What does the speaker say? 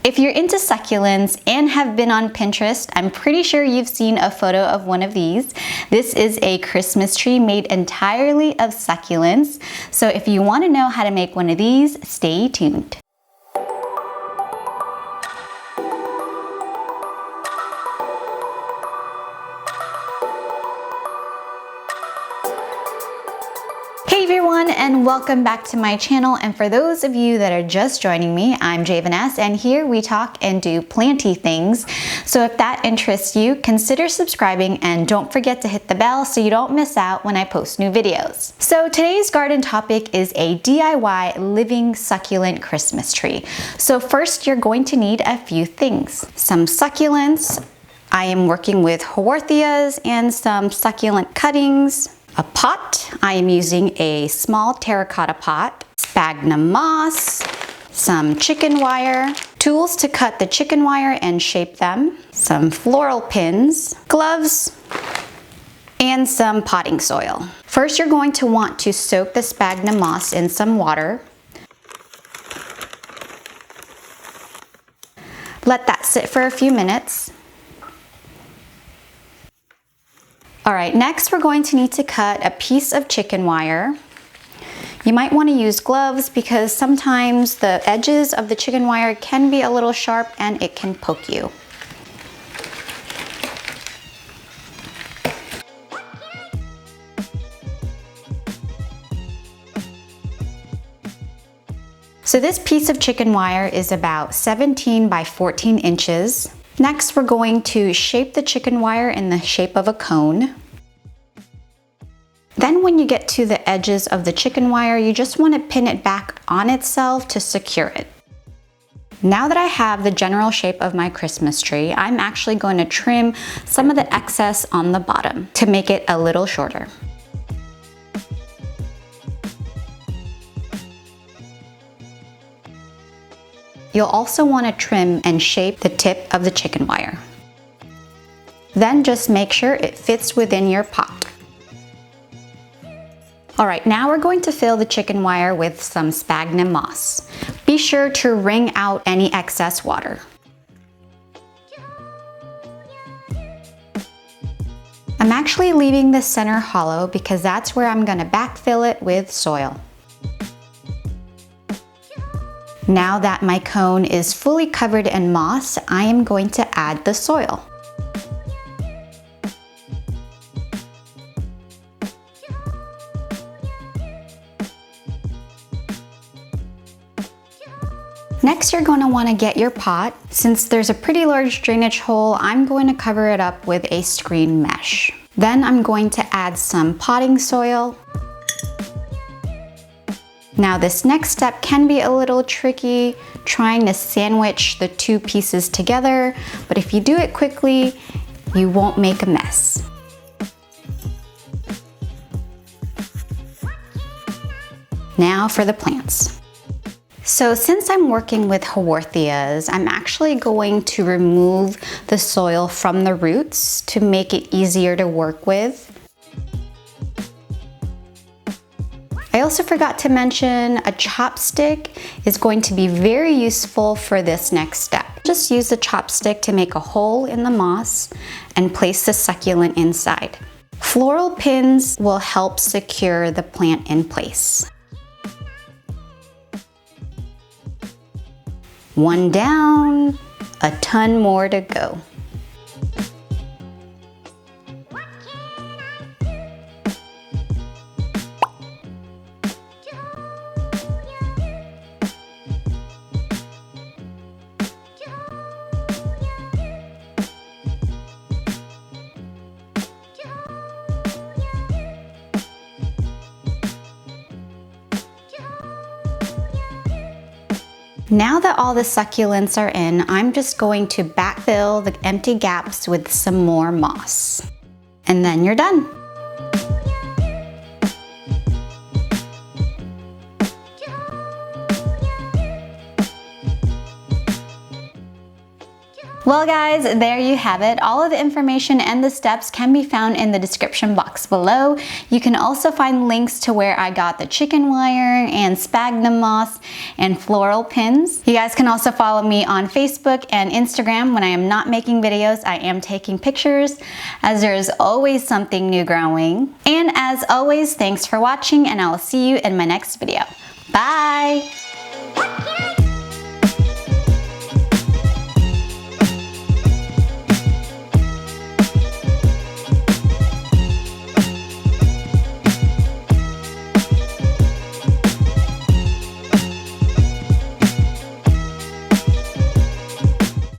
If you're into succulents and have been on Pinterest, I'm pretty sure you've seen a photo of one of these. This is a Christmas tree made entirely of succulents. So if you want to know how to make one of these, stay tuned. Hey everyone, and welcome back to my channel. And for those of you that are just joining me, I'm Javaness, and here we talk and do planty things. So if that interests you, consider subscribing and don't forget to hit the bell so you don't miss out when I post new videos. So today's garden topic is a DIY living succulent Christmas tree. So first you're going to need a few things. Some succulents. I am working with Haworthias and some succulent cuttings. A pot. I am using a small terracotta pot, sphagnum moss, some chicken wire, tools to cut the chicken wire and shape them, some floral pins, gloves, and some potting soil. First, you're going to want to soak the sphagnum moss in some water. Let that sit for a few minutes. All right, next we're going to need to cut a piece of chicken wire. You might want to use gloves because sometimes the edges of the chicken wire can be a little sharp and it can poke you. So this piece of chicken wire is about 17 by 14 inches. Next, we're going to shape the chicken wire in the shape of a cone. Then when you get to the edges of the chicken wire, you just want to pin it back on itself to secure it. Now that I have the general shape of my Christmas tree, I'm actually going to trim some of the excess on the bottom to make it a little shorter. You'll also want to trim and shape the tip of the chicken wire. Then just make sure it fits within your pot. All right, now we're going to fill the chicken wire with some sphagnum moss. Be sure to wring out any excess water. I'm actually leaving the center hollow because that's where I'm going to backfill it with soil. Now that my cone is fully covered in moss, I am going to add the soil. Next, you're going to want to get your pot. Since there's a pretty large drainage hole, I'm going to cover it up with a screen mesh. Then I'm going to add some potting soil. Now this next step can be a little tricky, trying to sandwich the two pieces together, but if you do it quickly, you won't make a mess. Now for the plants. So since I'm working with Haworthias, I'm actually going to remove the soil from the roots to make it easier to work with. I also forgot to mention a chopstick is going to be very useful for this next step. Just use the chopstick to make a hole in the moss and place the succulent inside. Floral pins will help secure the plant in place. One down, a ton more to go. Now that all the succulents are in, I'm just going to backfill the empty gaps with some more moss. And then you're done. Well guys, there you have it. All of the information and the steps can be found in the description box below. You can also find links to where I got the chicken wire and sphagnum moss and floral pins. You guys can also follow me on Facebook and Instagram. When I am not making videos, I am taking pictures, as there is always something new growing. And as always, thanks for watching, and I will see you in my next video. Bye!